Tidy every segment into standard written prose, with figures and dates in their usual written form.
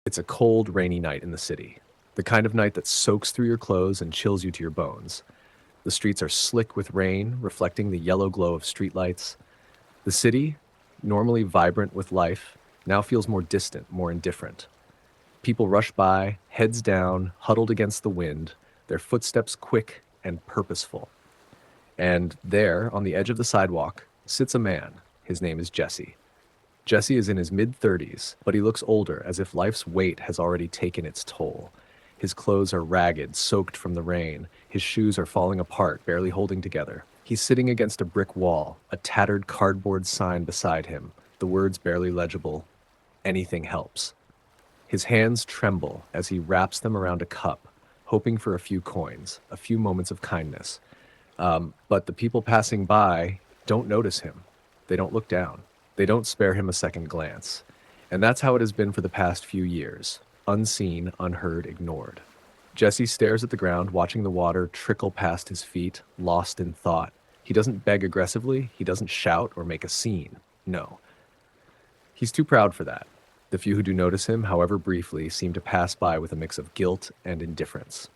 It's a cold, rainy night in the city. The kind of night that soaks through your clothes and chills you to your bones. The streets are slick with rain, reflecting the yellow glow of streetlights. The city, normally vibrant with life, now feels more distant, more indifferent. People rush by, heads down, huddled against the wind, their footsteps quick and purposeful. And there, on the edge of the sidewalk, sits a man. His name is Jesse. Jesse is in his mid-30s, but he looks older, as if life's weight has already taken its toll. His clothes are ragged, soaked from the rain. His shoes are falling apart, barely holding together. He's sitting against a brick wall, a tattered cardboard sign beside him, the words barely legible, "Anything helps." His hands tremble as he wraps them around a cup, hoping for a few coins, a few moments of kindness. But the people passing by don't notice him. They don't look down. They don't spare him a second glance. And that's how it has been for the past few years. Unseen, unheard, ignored. Jesse stares at the ground, watching the water trickle past his feet, lost in thought. He doesn't beg aggressively. He doesn't shout or make a scene. No. He's too proud for that. The few who do notice him, however briefly, seem to pass by with a mix of guilt and indifference.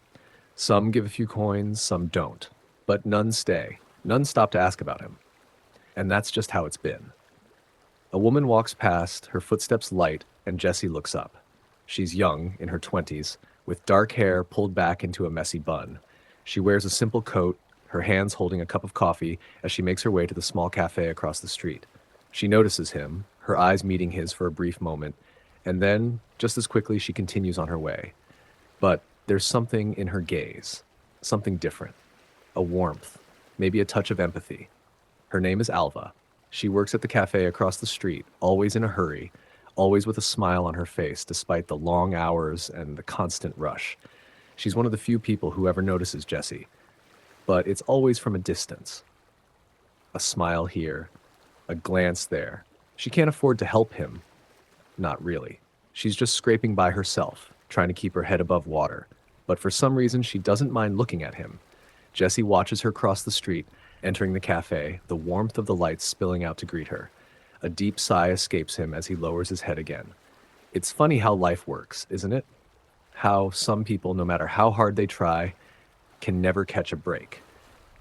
Some give a few coins, some don't. But none stay. None stop to ask about him. And that's just how it's been. A woman walks past, her footsteps light, and Jessie looks up. She's young, in her 20s, with dark hair pulled back into a messy bun. She wears a simple coat, her hands holding a cup of coffee as she makes her way to the small cafe across the street. She notices him, her eyes meeting his for a brief moment, and then, just as quickly, she continues on her way. But there's something in her gaze, something different. A warmth, maybe a touch of empathy. Her name is Alva. She works at the cafe across the street, always in a hurry, always with a smile on her face despite the long hours and the constant rush. She's one of the few people who ever notices Jesse, but it's always from a distance. A smile here, a glance there. She can't afford to help him. Not really. She's just scraping by herself, trying to keep her head above water. But for some reason, she doesn't mind looking at him. Jesse watches her cross the street, entering the cafe, the warmth of the lights spilling out to greet her. A deep sigh escapes him as he lowers his head again. It's funny how life works, isn't it? How some people, no matter how hard they try, can never catch a break.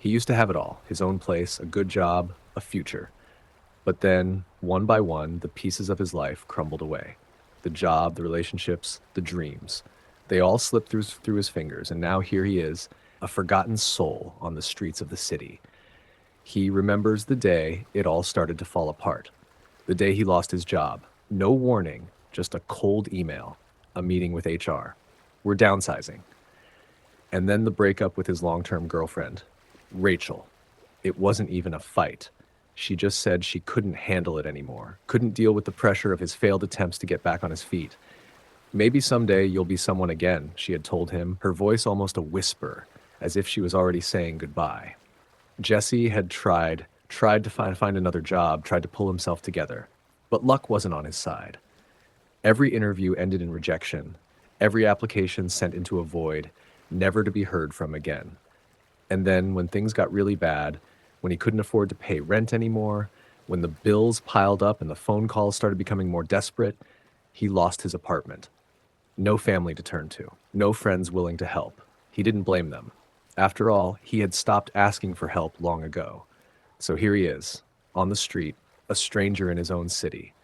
He used to have it all, his own place, a good job, a future. But then, one by one, the pieces of his life crumbled away. The job, the relationships, the dreams. They all slipped through his fingers, and now here he is, a forgotten soul on the streets of the city. He remembers the day it all started to fall apart. The day he lost his job. No warning, just a cold email, a meeting with HR. We're downsizing. And then the breakup with his long-term girlfriend, Rachel. It wasn't even a fight. She just said she couldn't handle it anymore, couldn't deal with the pressure of his failed attempts to get back on his feet. Maybe someday you'll be someone again, she had told him, her voice almost a whisper, as if she was already saying goodbye. Jesse had tried to find another job, tried to pull himself together, but luck wasn't on his side. Every interview ended in rejection, every application sent into a void, never to be heard from again. And then when things got really bad, when he couldn't afford to pay rent anymore, when the bills piled up and the phone calls started becoming more desperate, he lost his apartment. No family to turn to, no friends willing to help. He didn't blame them. After all, he had stopped asking for help long ago. So here he is, on the street, a stranger in his own city.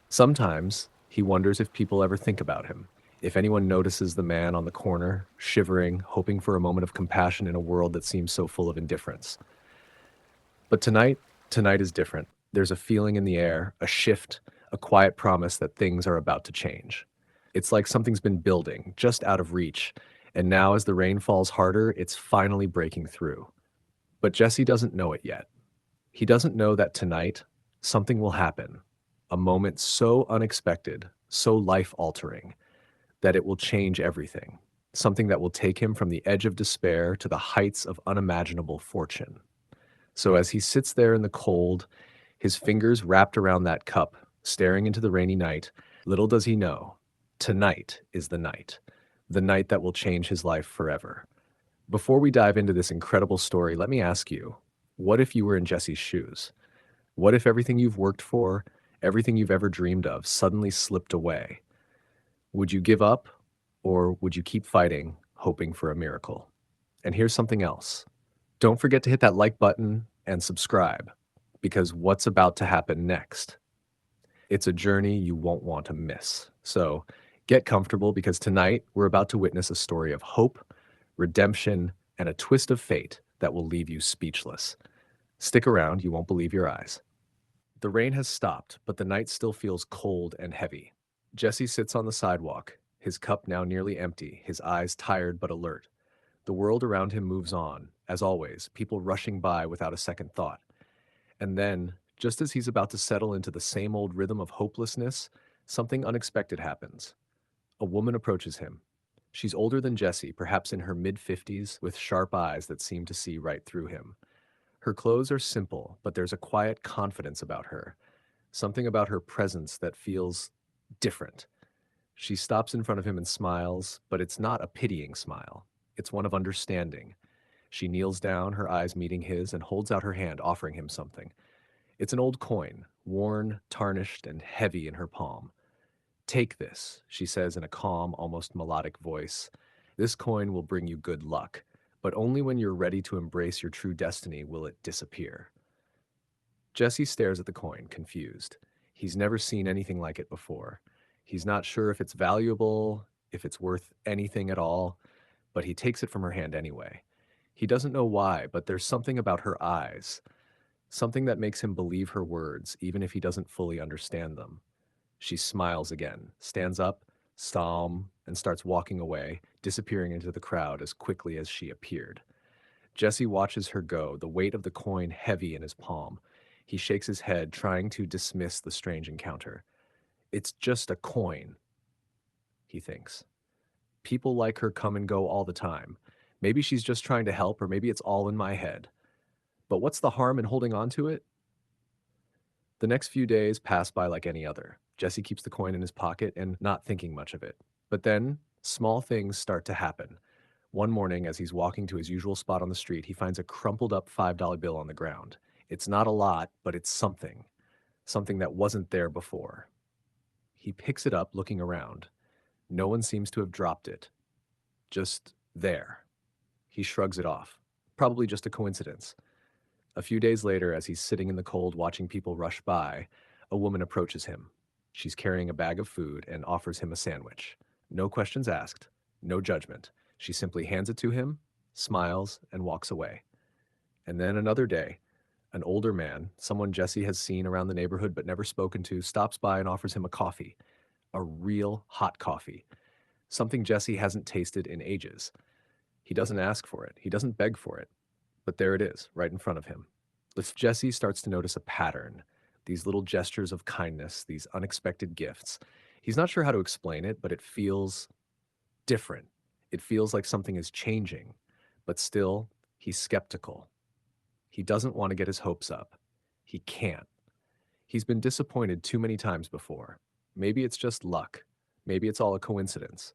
Sometimes he wonders if people ever think about him, if anyone notices the man on the corner, shivering, hoping for a moment of compassion in a world that seems so full of indifference. But tonight is different. There's a feeling in the air, a shift, a quiet promise that things are about to change. It's like something's been building, just out of reach, and now as the rain falls harder, it's finally breaking through. But Jesse doesn't know it yet. He doesn't know that tonight, something will happen, a moment so unexpected, so life-altering, that it will change everything, something that will take him from the edge of despair to the heights of unimaginable fortune. So as he sits there in the cold, his fingers wrapped around that cup, staring into the rainy night, little does he know, tonight is the night that will change his life forever. Before we dive into this incredible story, let me ask you, what if you were in Jesse's shoes? What if everything you've worked for, everything you've ever dreamed of, suddenly slipped away? Would you give up or would you keep fighting, hoping for a miracle? And here's something else. Don't forget to hit that like button and subscribe because what's about to happen next? It's a journey you won't want to miss. So get comfortable because tonight we're about to witness a story of hope, redemption, and a twist of fate that will leave you speechless. Stick around, you won't believe your eyes. The rain has stopped, but the night still feels cold and heavy. Jesse sits on the sidewalk, his cup now nearly empty, his eyes tired but alert. The world around him moves on, as always, people rushing by without a second thought. And then, just as he's about to settle into the same old rhythm of hopelessness, something unexpected happens. A woman approaches him. She's older than Jesse, perhaps in her mid-50s, with sharp eyes that seem to see right through him. Her clothes are simple, but there's a quiet confidence about her, something about her presence that feels different. She stops in front of him and smiles, but it's not a pitying smile. It's one of understanding. She kneels down, her eyes meeting his, and holds out her hand, offering him something. It's an old coin, worn, tarnished, and heavy in her palm. Take this, she says in a calm, almost melodic voice. This coin will bring you good luck, but only when you're ready to embrace your true destiny will it disappear. Jesse stares at the coin, confused. He's never seen anything like it before. He's not sure if it's valuable, if it's worth anything at all, but he takes it from her hand anyway. He doesn't know why, but there's something about her eyes, something that makes him believe her words, even if he doesn't fully understand them. She smiles again, stands up, solemn, and starts walking away, disappearing into the crowd as quickly as she appeared. Jesse watches her go, the weight of the coin heavy in his palm. He shakes his head, trying to dismiss the strange encounter. It's just a coin, he thinks. People like her come and go all the time. Maybe she's just trying to help, or maybe it's all in my head. But what's the harm in holding on to it? The next few days pass by like any other. Jesse keeps the coin in his pocket and not thinking much of it. But then, small things start to happen. One morning, as he's walking to his usual spot on the street, he finds a crumpled up $5 bill on the ground. It's not a lot, but it's something. Something that wasn't there before. He picks it up, looking around. No one seems to have dropped it. Just there. He shrugs it off. Probably just a coincidence. A few days later, as he's sitting in the cold watching people rush by, a woman approaches him. She's carrying a bag of food and offers him a sandwich. No questions asked, no judgment. She simply hands it to him, smiles, and walks away. And then another day, an older man, someone Jesse has seen around the neighborhood but never spoken to, stops by and offers him a coffee. A real hot coffee. Something Jesse hasn't tasted in ages. He doesn't ask for it. He doesn't beg for it. But there it is, right in front of him. Jesse starts to notice a pattern, these little gestures of kindness, these unexpected gifts. He's not sure how to explain it, but it feels different. It feels like something is changing, but still, he's skeptical. He doesn't want to get his hopes up. He can't. He's been disappointed too many times before. Maybe it's just luck. Maybe it's all a coincidence.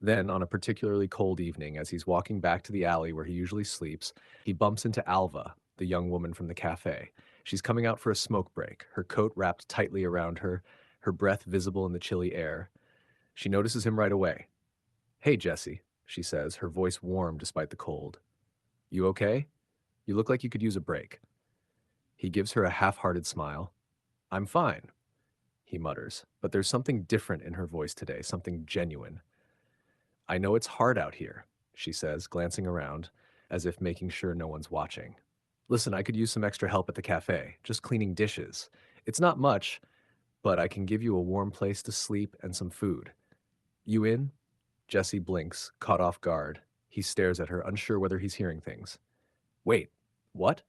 Then, on a particularly cold evening, as he's walking back to the alley where he usually sleeps, he bumps into Alva, the young woman from the cafe. She's coming out for a smoke break, her coat wrapped tightly around her, her breath visible in the chilly air. She notices him right away. "Hey, Jesse," she says, her voice warm despite the cold. "You okay? You look like you could use a break." He gives her a half-hearted smile. "I'm fine," he mutters, but there's something different in her voice today, something genuine. "I know it's hard out here," she says, glancing around, as if making sure no one's watching. "Listen, I could use some extra help at the cafe, just cleaning dishes. It's not much, but I can give you a warm place to sleep and some food. You in?" Jesse blinks, caught off guard. He stares at her, unsure whether he's hearing things. "Wait, what?"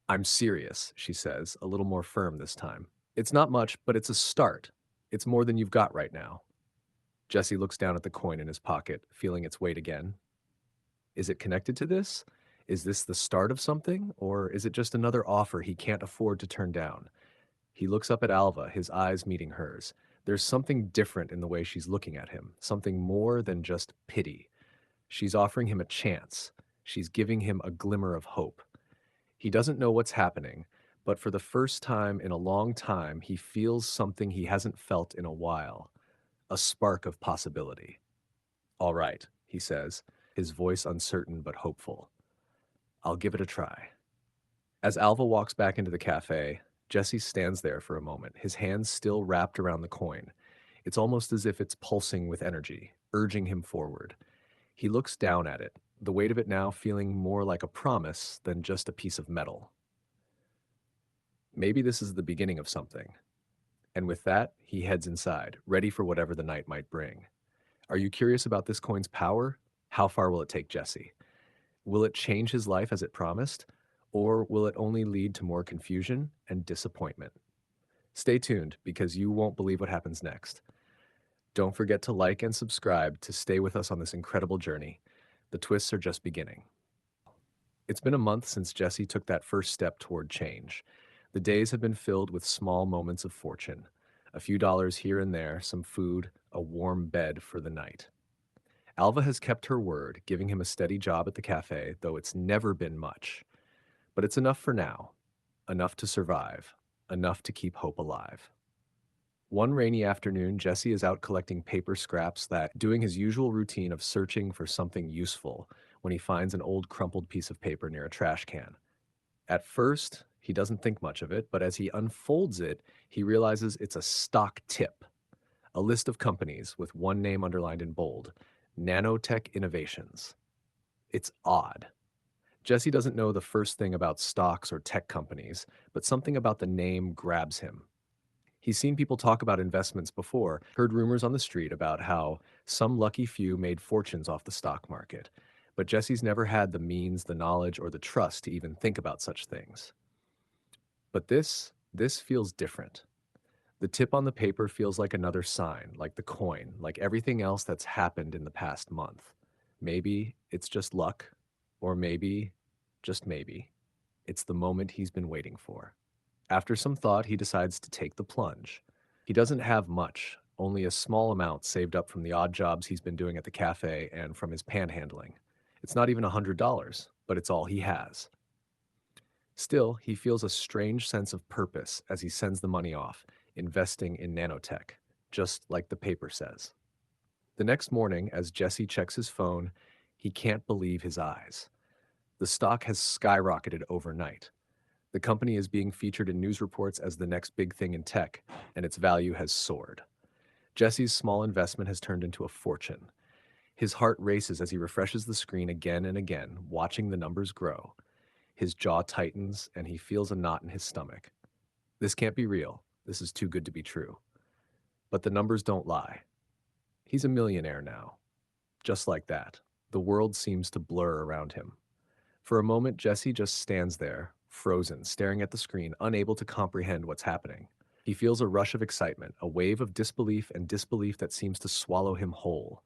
"I'm serious," she says, a little more firm this time. "It's not much, but it's a start. It's more than you've got right now." Jesse looks down at the coin in his pocket, feeling its weight again. Is it connected to this? Is this the start of something? Or is it just another offer he can't afford to turn down? He looks up at Alva, his eyes meeting hers. There's something different in the way she's looking at him, something more than just pity. She's offering him a chance. She's giving him a glimmer of hope. He doesn't know what's happening, but for the first time in a long time, he feels something he hasn't felt in a while. a spark of possibility. All right, he says, his voice uncertain but hopeful. I'll give it a try. As Alva walks back into the cafe, Jesse stands there for a moment, his hands still wrapped around the coin. It's almost as if it's pulsing with energy, urging him forward. He looks down at it, the weight of it now feeling more like a promise than just a piece of metal. Maybe this is the beginning of something. And with that, he heads inside, ready for whatever the night might bring. Are you curious about this coin's power? How far will it take Jesse? Will it change his life as it promised? Or will it only lead to more confusion and disappointment? Stay tuned because you won't believe what happens next. Don't forget to like and subscribe to stay with us on this incredible journey. The twists are just beginning. It's been a month since Jesse took that first step toward change. The days have been filled with small moments of fortune. A few dollars here and there, some food, a warm bed for the night. Alva has kept her word, giving him a steady job at the cafe, though it's never been much. But it's enough for now, enough to survive, enough to keep hope alive. One rainy afternoon, Jesse is out collecting paper scraps doing his usual routine of searching for something useful when he finds an old crumpled piece of paper near a trash can. At first, he doesn't think much of it, but as he unfolds it, he realizes it's a stock tip, a list of companies with one name underlined in bold, Nanotech Innovations. It's odd. Jesse doesn't know the first thing about stocks or tech companies, but something about the name grabs him. He's seen people talk about investments before, heard rumors on the street about how some lucky few made fortunes off the stock market. But Jesse's never had the means, the knowledge, or the trust to even think about such things. But this feels different. The tip on the paper feels like another sign, like the coin, like everything else that's happened in the past month. Maybe it's just luck, or maybe, just maybe, it's the moment he's been waiting for. After some thought, he decides to take the plunge. He doesn't have much, only a small amount saved up from the odd jobs he's been doing at the cafe and from his panhandling. It's not even $100, but it's all he has. Still, he feels a strange sense of purpose as he sends the money off, investing in nanotech, just like the paper says. The next morning, as Jesse checks his phone, he can't believe his eyes. The stock has skyrocketed overnight. The company is being featured in news reports as the next big thing in tech, and its value has soared. Jesse's small investment has turned into a fortune. His heart races as he refreshes the screen again and again, watching the numbers grow. His jaw tightens, and he feels a knot in his stomach. This can't be real. This is too good to be true. But the numbers don't lie. He's a millionaire now. Just like that, the world seems to blur around him. For a moment, Jesse just stands there, frozen, staring at the screen, unable to comprehend what's happening. He feels a rush of excitement, a wave of disbelief and disbelief that seems to swallow him whole.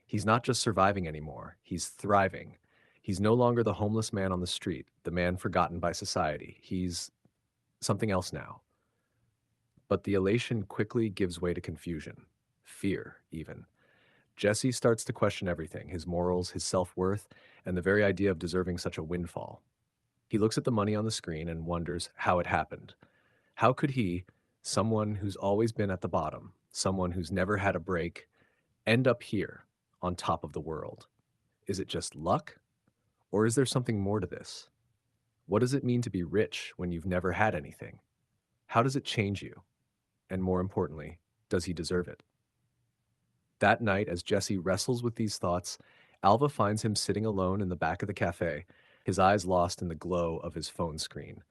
He's not just surviving anymore, he's thriving. He's no longer the homeless man on the street, the man forgotten by society. He's something else now. But the elation quickly gives way to confusion, fear, even. Jesse starts to question everything, his morals, his self-worth, and the very idea of deserving such a windfall. He looks at the money on the screen and wonders how it happened. How could he, someone who's always been at the bottom, someone who's never had a break, end up here, on top of the world? Is it just luck? Or is there something more to this? What does it mean to be rich when you've never had anything? How does it change you? And more importantly, does he deserve it? That night, as Jesse wrestles with these thoughts, Alva finds him sitting alone in the back of the cafe, his eyes lost in the glow of his phone screen.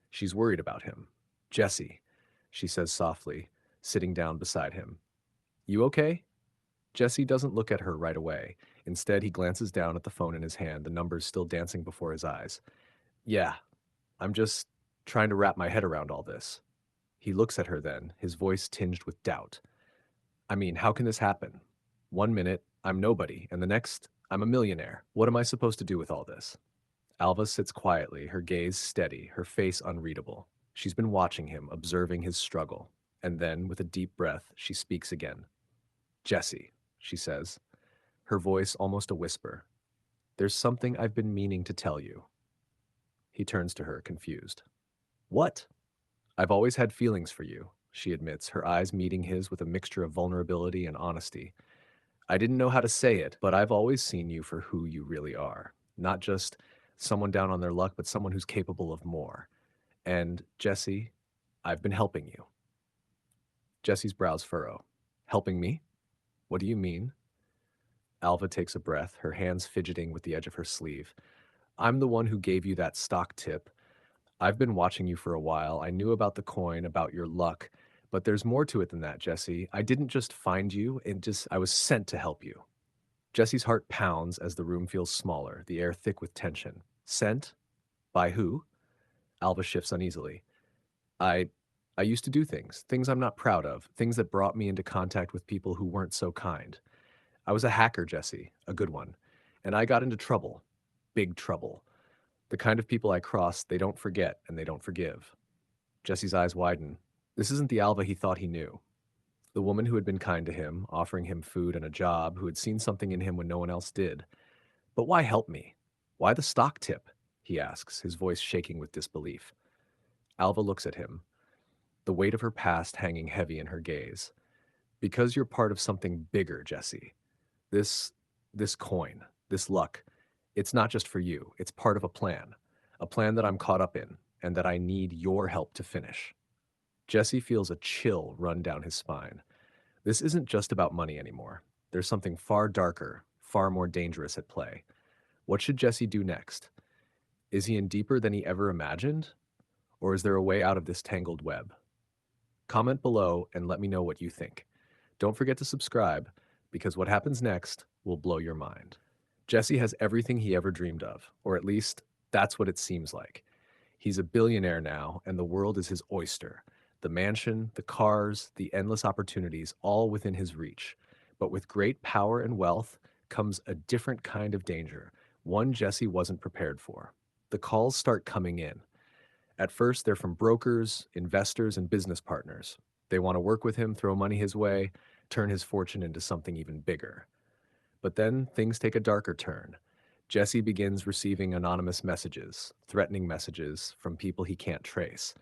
She's worried about him. Jesse, she says softly, sitting down beside him. You okay? Jesse doesn't look at her right away. Instead, he glances down at the phone in his hand, the numbers still dancing before his eyes. Yeah, I'm just trying to wrap my head around all this. He looks at her then, his voice tinged with doubt. I mean, how can this happen? 1 minute, I'm nobody, and the next, I'm a millionaire. What am I supposed to do with all this? Alva sits quietly, her gaze steady, her face unreadable. She's been watching him, observing his struggle. And then, with a deep breath, she speaks again. Jesse, she says, her voice almost a whisper. There's something I've been meaning to tell you. He turns to her, confused. What? I've always had feelings for you. she admits, her eyes meeting his with a mixture of vulnerability and honesty. I didn't know how to say it, but I've always seen you for who you really are. Not just someone down on their luck, but someone who's capable of more. And Jesse, I've been helping you. Jesse's brows furrow. Helping me? What do you mean? Alva takes a breath, her hands fidgeting with the edge of her sleeve. I'm the one who gave you that stock tip. I've been watching you for a while. I knew about the coin, about your luck, but there's more to it than that, Jesse. I didn't just find you, I was sent to help you. Jesse's heart pounds as the room feels smaller, the air thick with tension. Sent? By who? Alva shifts uneasily. I I used to do things I'm not proud of, things that brought me into contact with people who weren't so kind. I was a hacker, Jesse, a good one. And I got into trouble. Big trouble. The kind of people I cross, they don't forget and they don't forgive. Jesse's eyes widen. This isn't the Alva he thought he knew. The woman who had been kind to him, offering him food and a job, who had seen something in him when no one else did. But why help me? Why the stock tip? He asks, his voice shaking with disbelief. Alva looks at him, the weight of her past hanging heavy in her gaze. Because you're part of something bigger, Jesse. This this coin, this luck, it's not just for you. It's part of a plan that I'm caught up in and that I need your help to finish. Jesse feels a chill run down his spine. This isn't just about money anymore. There's something far darker, far more dangerous at play. What should Jesse do next? Is he in deeper than he ever imagined? Or is there a way out of this tangled web? Comment below and let me know what you think. Don't forget to subscribe, because what happens next will blow your mind. Jesse has everything he ever dreamed of, or at least that's what it seems like. He's a billionaire now, and the world is his oyster. The mansion, the cars, the endless opportunities, all within his reach. But with great power and wealth comes a different kind of danger, one Jesse wasn't prepared for. The calls start coming in. At first, they're from brokers, investors, and business partners. They want to work with him, throw money his way, turn his fortune into something even bigger. But then things take a darker turn. Jesse begins receiving anonymous messages, threatening messages from people he can't trace.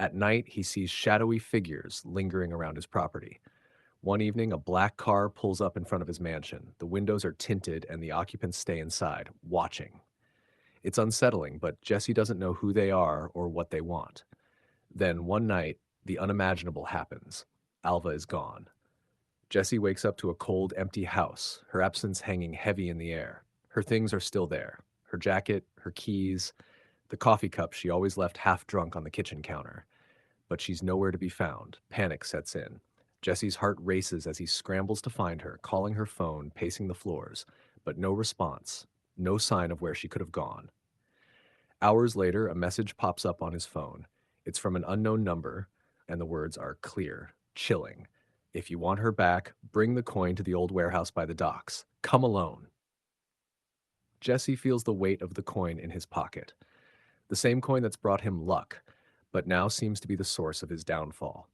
At night, he sees shadowy figures lingering around his property. One evening, a black car pulls up in front of his mansion. The windows are tinted and the occupants stay inside, watching. It's unsettling, but Jesse doesn't know who they are or what they want. Then one night, the unimaginable happens. Alva is gone. Jessie wakes up to a cold, empty house, her absence hanging heavy in the air. Her things are still there. Her jacket, her keys, the coffee cup she always left half drunk on the kitchen counter. But she's nowhere to be found. Panic sets in. Jesse's heart races as he scrambles to find her, calling her phone, pacing the floors. But no response. No sign of where she could have gone. Hours later, a message pops up on his phone. It's from an unknown number, and the words are clear, chilling. If you want her back, bring the coin to the old warehouse by the docks. Come alone. Jesse feels the weight of the coin in his pocket. The same coin that's brought him luck, but now seems to be the source of his downfall.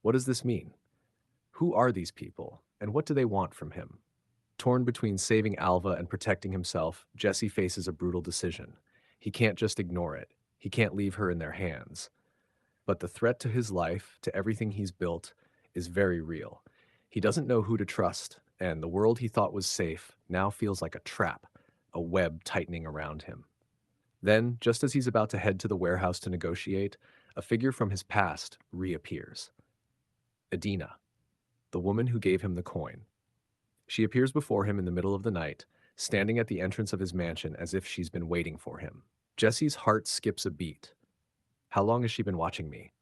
What does this mean? Who are these people, and what do they want from him? Torn between saving Alva and protecting himself, Jesse faces a brutal decision. He can't just ignore it. He can't leave her in their hands. But the threat to his life, to everything he's built, is very real. He doesn't know who to trust, and the world he thought was safe now feels like a trap, a web tightening around him. Then, just as he's about to head to the warehouse to negotiate, a figure from his past reappears. Adina, the woman who gave him the coin. She appears before him in the middle of the night, standing at the entrance of his mansion as if she's been waiting for him. Jesse's heart skips a beat. How long has she been watching me?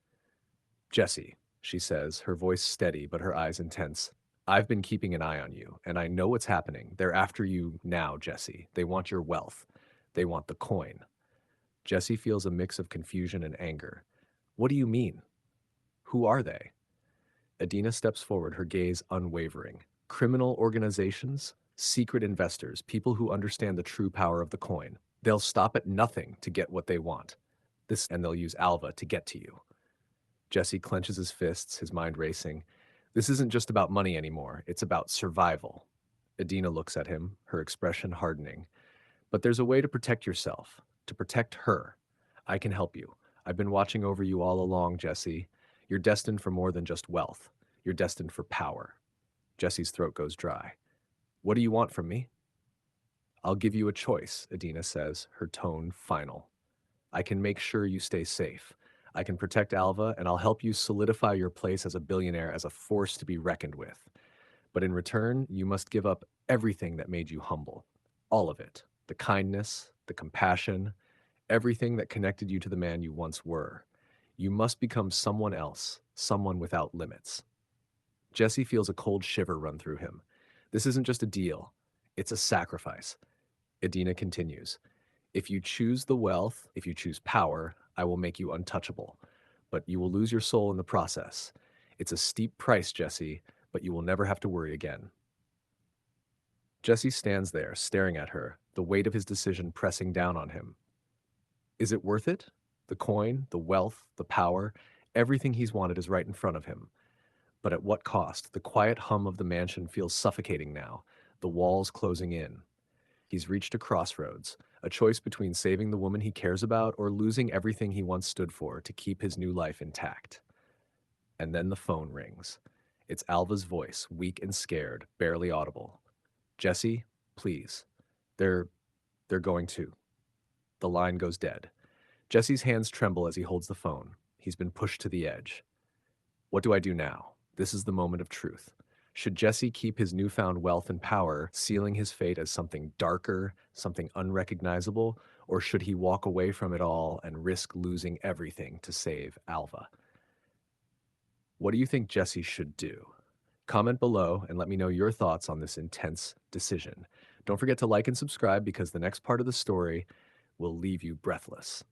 Jesse, she says, her voice steady but her eyes intense. I've been keeping an eye on you, and I know what's happening. They're after you now, Jesse. They want your wealth. They want the coin. Jesse feels a mix of confusion and anger. What do you mean? Who are they? Adina steps forward, her gaze unwavering. Criminal organizations, secret investors, people who understand the true power of the coin. They'll stop at nothing to get what they want. And they'll use Alva to get to you. Jesse clenches his fists, his mind racing. This isn't just about money anymore. It's about survival. Adina looks at him, her expression hardening. But there's a way to protect yourself, to protect her. I can help you. I've been watching over you all along, Jesse. You're destined for more than just wealth. You're destined for power. Jesse's throat goes dry. What do you want from me? I'll give you a choice, Adina says, her tone final. I can make sure you stay safe. I can protect Alva, and I'll help you solidify your place as a billionaire, as a force to be reckoned with. But in return, you must give up everything that made you humble. All of it. The kindness, the compassion, everything that connected you to the man you once were. You must become someone else, someone without limits. Jesse feels a cold shiver run through him. This isn't just a deal, it's a sacrifice. Adina continues. If you choose the wealth, if you choose power, I will make you untouchable. But you will lose your soul in the process. It's a steep price, Jesse, but you will never have to worry again. Jesse stands there, staring at her, the weight of his decision pressing down on him. Is it worth it? The coin, the wealth, the power, everything he's wanted is right in front of him. But at what cost? The quiet hum of the mansion feels suffocating now, the walls closing in. He's reached a crossroads, a choice between saving the woman he cares about or losing everything he once stood for to keep his new life intact. And then the phone rings. It's Alva's voice, weak and scared, barely audible. Jesse, please. They're going to. The line goes dead. Jesse's hands tremble as he holds the phone. He's been pushed to the edge. What do I do now? This is the moment of truth. Should Jesse keep his newfound wealth and power, sealing his fate as something darker, something unrecognizable, or should he walk away from it all and risk losing everything to save Alva? What do you think Jesse should do? Comment below and let me know your thoughts on this intense decision. Don't forget to like and subscribe because the next part of the story will leave you breathless.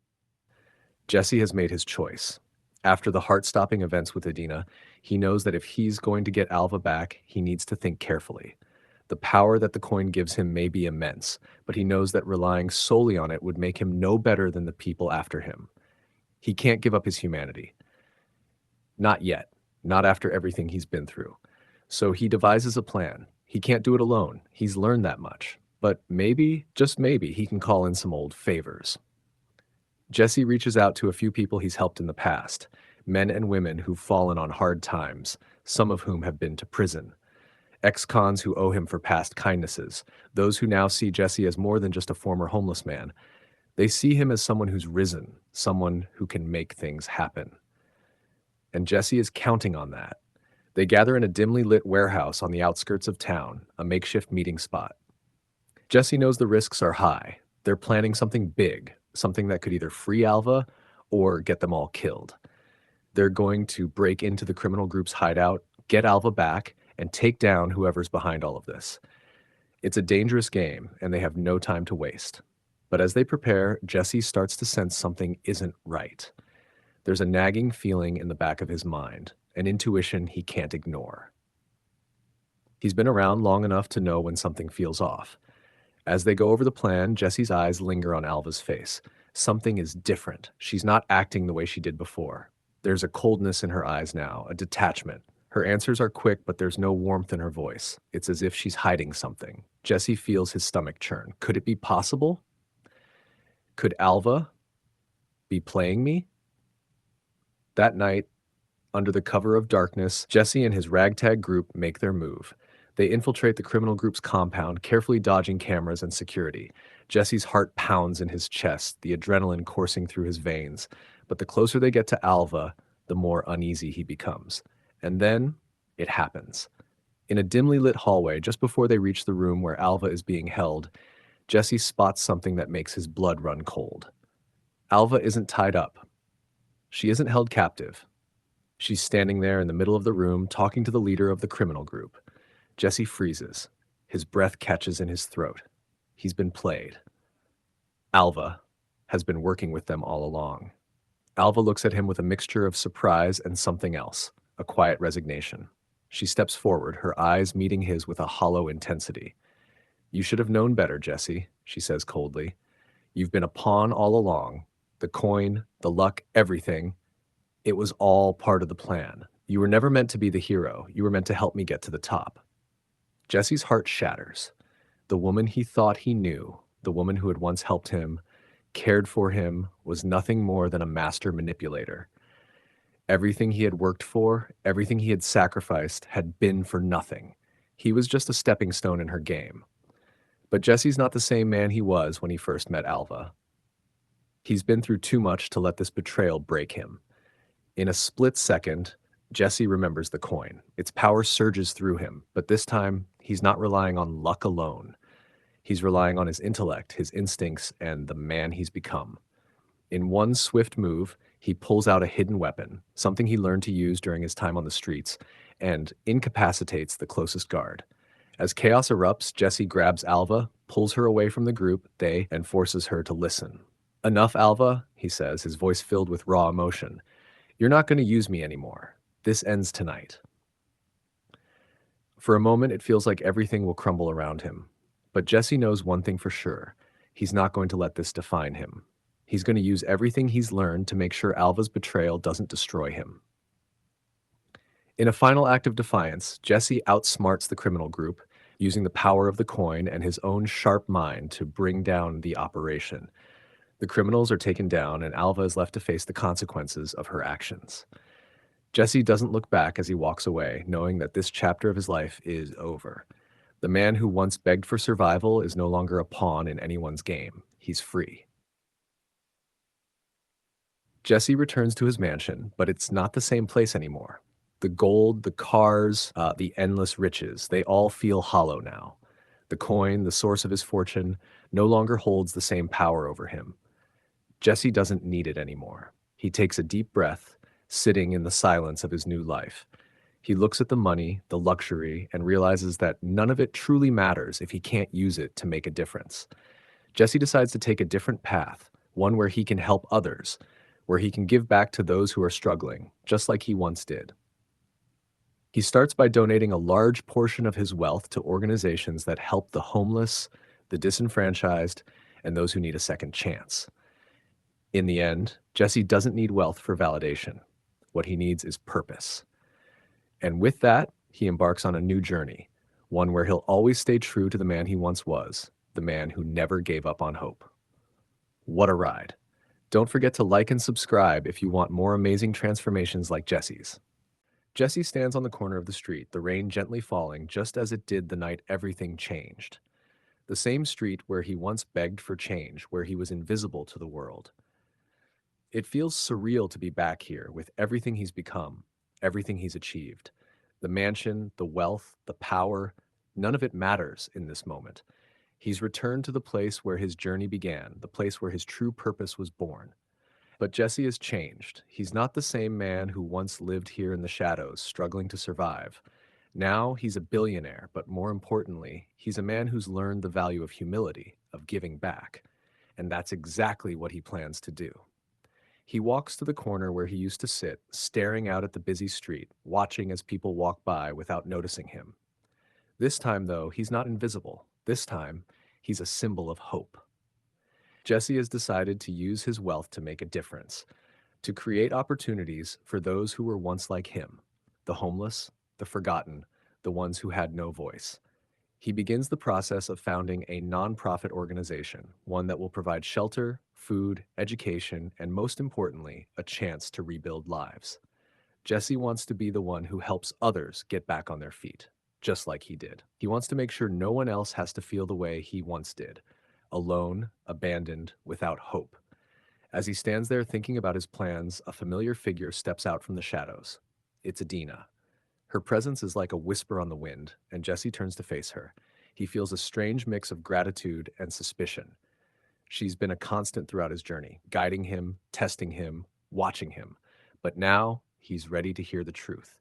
Jesse has made his choice. After the heart-stopping events with Adina, he knows that if he's going to get Alva back, he needs to think carefully. The power that the coin gives him may be immense, but he knows that relying solely on it would make him no better than the people after him. He can't give up his humanity. Not yet. Not after everything he's been through. So he devises a plan. He can't do it alone. He's learned that much. But maybe, just maybe, he can call in some old favors. Jesse reaches out to a few people he's helped in the past, men and women who've fallen on hard times, some of whom have been to prison. Ex-cons who owe him for past kindnesses, those who now see Jesse as more than just a former homeless man. They see him as someone who's risen, someone who can make things happen. And Jesse is counting on that. They gather in a dimly lit warehouse on the outskirts of town, a makeshift meeting spot. Jesse knows the risks are high. They're planning something big, something that could either free Alva or get them all killed. They're going to break into the criminal group's hideout, get Alva back, and take down whoever's behind all of this. It's a dangerous game, and they have no time to waste. But as they prepare, Jesse starts to sense something isn't right. There's a nagging feeling in the back of his mind, an intuition he can't ignore. He's been around long enough to know when something feels off. As they go over the plan, Jesse's eyes linger on Alva's face. Something is different. She's not acting the way she did before. There's a coldness in her eyes now, a detachment. Her answers are quick, but there's no warmth in her voice. It's as if she's hiding something. Jesse feels his stomach churn. Could it be possible? Could Alva be playing me? That night, under the cover of darkness, Jesse and his ragtag group make their move. They infiltrate the criminal group's compound, carefully dodging cameras and security. Jesse's heart pounds in his chest, the adrenaline coursing through his veins. But the closer they get to Alva, the more uneasy he becomes. And then, it happens. In a dimly lit hallway, just before they reach the room where Alva is being held, Jesse spots something that makes his blood run cold. Alva isn't tied up. She isn't held captive. She's standing there in the middle of the room, talking to the leader of the criminal group. Jesse freezes. His breath catches in his throat. He's been played. Alva has been working with them all along. Alva looks at him with a mixture of surprise and something else, a quiet resignation. She steps forward, her eyes meeting his with a hollow intensity. You should have known better, Jesse, she says coldly. You've been a pawn all along. The coin, the luck, everything. It was all part of the plan. You were never meant to be the hero. You were meant to help me get to the top. Jesse's heart shatters. The woman he thought he knew, the woman who had once helped him, cared for him, was nothing more than a master manipulator. Everything he had worked for, everything he had sacrificed, had been for nothing. He was just a stepping stone in her game. But Jesse's not the same man he was when he first met Alva. He's been through too much to let this betrayal break him. In a split second, Jesse remembers the coin. Its power surges through him, but this time, he's not relying on luck alone. He's relying on his intellect, his instincts, and the man he's become. In one swift move, he pulls out a hidden weapon, something he learned to use during his time on the streets, and incapacitates the closest guard. As chaos erupts, Jesse grabs Alva, pulls her away from the group, and forces her to listen. "Enough, Alva," he says, his voice filled with raw emotion. "You're not going to use me anymore. This ends tonight." For a moment, it feels like everything will crumble around him. But Jesse knows one thing for sure. He's not going to let this define him. He's going to use everything he's learned to make sure Alva's betrayal doesn't destroy him. In a final act of defiance, Jesse outsmarts the criminal group, using the power of the coin and his own sharp mind to bring down the operation. The criminals are taken down, and Alva is left to face the consequences of her actions. Jesse doesn't look back as he walks away, knowing that this chapter of his life is over. The man who once begged for survival is no longer a pawn in anyone's game. He's free. Jesse returns to his mansion, but it's not the same place anymore. The gold, the cars, the endless riches, they all feel hollow now. The coin, the source of his fortune, no longer holds the same power over him. Jesse doesn't need it anymore. He takes a deep breath, sitting in the silence of his new life. He looks at the money, the luxury, and realizes that none of it truly matters if he can't use it to make a difference. Jesse decides to take a different path, one where he can help others, where he can give back to those who are struggling, just like he once did. He starts by donating a large portion of his wealth to organizations that help the homeless, the disenfranchised, and those who need a second chance. In the end, Jesse doesn't need wealth for validation. What he needs is purpose. And with that, he embarks on a new journey, one where he'll always stay true to the man he once was, the man who never gave up on hope. What a ride. Don't forget to like and subscribe if you want more amazing transformations like Jesse's. Jesse stands on the corner of the street, the rain gently falling just as it did the night everything changed. The same street where he once begged for change, where he was invisible to the world. It feels surreal to be back here with everything he's become, everything he's achieved. The mansion, the wealth, the power, none of it matters in this moment. He's returned to the place where his journey began, the place where his true purpose was born. But Jesse has changed. He's not the same man who once lived here in the shadows, struggling to survive. Now he's a billionaire, but more importantly, he's a man who's learned the value of humility, of giving back. And that's exactly what he plans to do. He walks to the corner where he used to sit, staring out at the busy street, watching as people walk by without noticing him. This time, though, he's not invisible. This time, he's a symbol of hope. Jesse has decided to use his wealth to make a difference, to create opportunities for those who were once like him, the homeless, the forgotten, the ones who had no voice. He begins the process of founding a nonprofit organization, one that will provide shelter, food, education, and most importantly, a chance to rebuild lives. Jesse wants to be the one who helps others get back on their feet, just like he did. He wants to make sure no one else has to feel the way he once did, alone, abandoned, without hope. As he stands there thinking about his plans, a familiar figure steps out from the shadows. It's Adina. Her presence is like a whisper on the wind, and Jesse turns to face her. He feels a strange mix of gratitude and suspicion. She's been a constant throughout his journey, guiding him, testing him, watching him. But now, he's ready to hear the truth.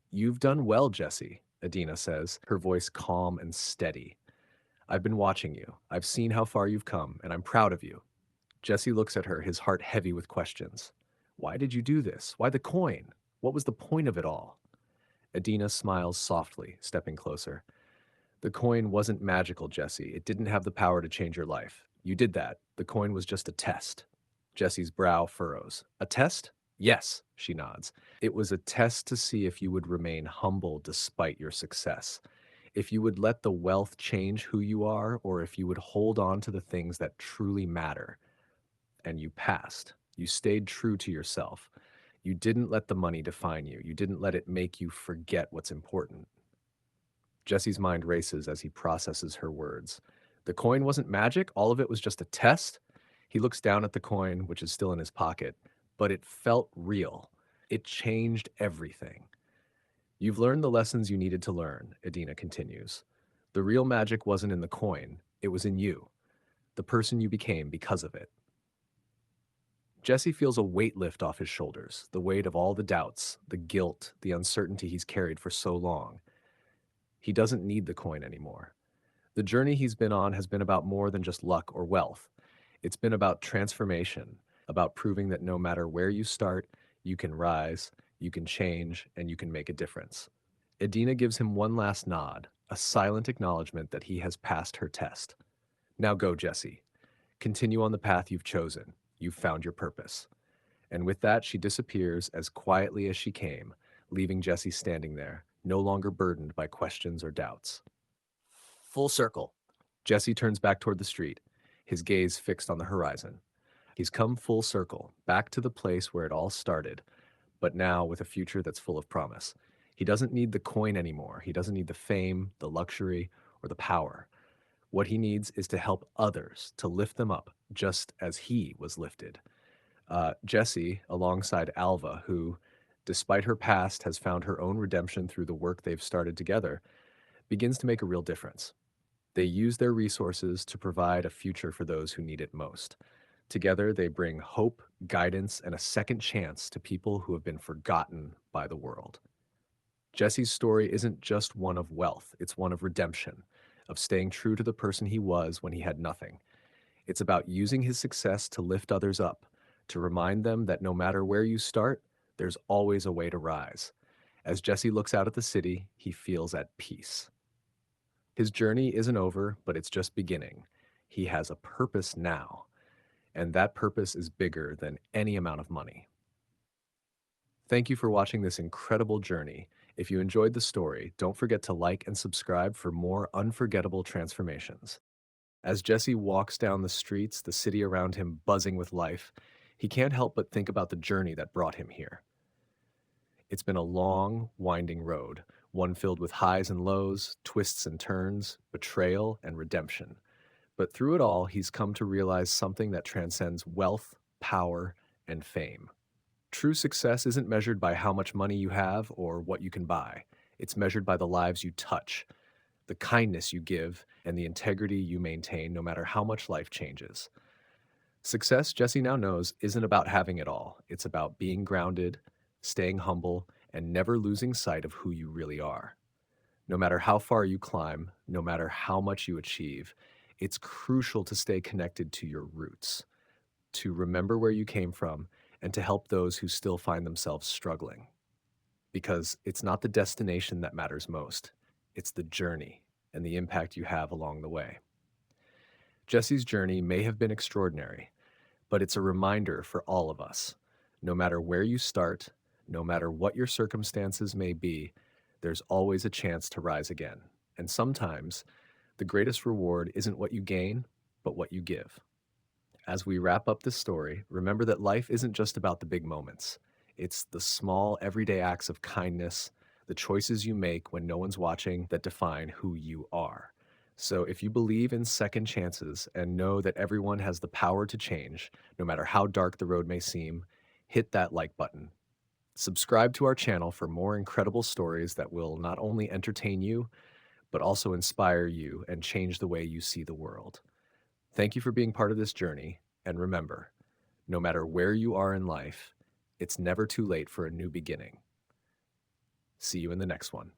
"You've done well, Jesse," Adina says, her voice calm and steady. "I've been watching you. I've seen how far you've come, and I'm proud of you." Jesse looks at her, his heart heavy with questions. "Why did you do this? Why the coin? What was the point of it all?" Adina smiles softly, stepping closer. "The coin wasn't magical, Jesse. It didn't have the power to change your life. You did that. The coin was just a test." Jesse's brow furrows. "A test?" "Yes," she nods. "It was a test to see if you would remain humble despite your success. If you would let the wealth change who you are, or if you would hold on to the things that truly matter." And you passed. You stayed true to yourself. You didn't let the money define you. You didn't let it make you forget what's important. Jesse's mind races as he processes her words. The coin wasn't magic, all of it was just a test. He looks down at the coin, which is still in his pocket, but it felt real. It changed everything. You've learned the lessons you needed to learn, Adina continues. The real magic wasn't in the coin, it was in you, the person you became because of it. Jesse feels a weight lift off his shoulders, the weight of all the doubts, the guilt, the uncertainty he's carried for so long. He doesn't need the coin anymore. The journey he's been on has been about more than just luck or wealth. It's been about transformation, about proving that no matter where you start, you can rise, you can change, and you can make a difference. Adina gives him one last nod, a silent acknowledgement that he has passed her test. Now go, Jesse. Continue on the path you've chosen. You've found your purpose. And with that, she disappears as quietly as she came, leaving Jesse standing there, no longer burdened by questions or doubts. Full circle. Jesse turns back toward the street, his gaze fixed on the horizon. He's come full circle, back to the place where it all started, but now with a future that's full of promise. He doesn't need the coin anymore. He doesn't need the fame, the luxury, or the power. What he needs is to help others, to lift them up, just as he was lifted. Jessie, alongside Alva, who, despite her past, has found her own redemption through the work they've started together, begins to make a real difference. They use their resources to provide a future for those who need it most. Together, they bring hope, guidance, and a second chance to people who have been forgotten by the world. Jesse's story isn't just one of wealth, it's one of redemption, of staying true to the person he was when he had nothing. It's about using his success to lift others up, to remind them that no matter where you start, there's always a way to rise. As Jesse looks out at the city, he feels at peace. His journey isn't over, but it's just beginning. He has a purpose now, and that purpose is bigger than any amount of money. Thank you for watching this incredible journey. If you enjoyed the story, don't forget to like and subscribe for more unforgettable transformations. As Jesse walks down the streets, the city around him buzzing with life, he can't help but think about the journey that brought him here. It's been a long, winding road, one filled with highs and lows, twists and turns, betrayal and redemption. But through it all, he's come to realize something that transcends wealth, power, and fame. True success isn't measured by how much money you have or what you can buy. It's measured by the lives you touch, the kindness you give, and the integrity you maintain no matter how much life changes. Success, Jesse now knows, isn't about having it all. It's about being grounded, staying humble, and never losing sight of who you really are. No matter how far you climb, no matter how much you achieve, it's crucial to stay connected to your roots, to remember where you came from, and to help those who still find themselves struggling. Because it's not the destination that matters most, it's the journey and the impact you have along the way. Jesse's journey may have been extraordinary, but it's a reminder for all of us. No matter where you start, no matter what your circumstances may be, there's always a chance to rise again. And sometimes, the greatest reward isn't what you gain, but what you give. As we wrap up this story, remember that life isn't just about the big moments. It's the small, everyday acts of kindness, the choices you make when no one's watching that define who you are. So if you believe in second chances and know that everyone has the power to change, no matter how dark the road may seem, hit that like button. Subscribe to our channel for more incredible stories that will not only entertain you, but also inspire you and change the way you see the world. Thank you for being part of this journey, and remember, no matter where you are in life, it's never too late for a new beginning. See you in the next one.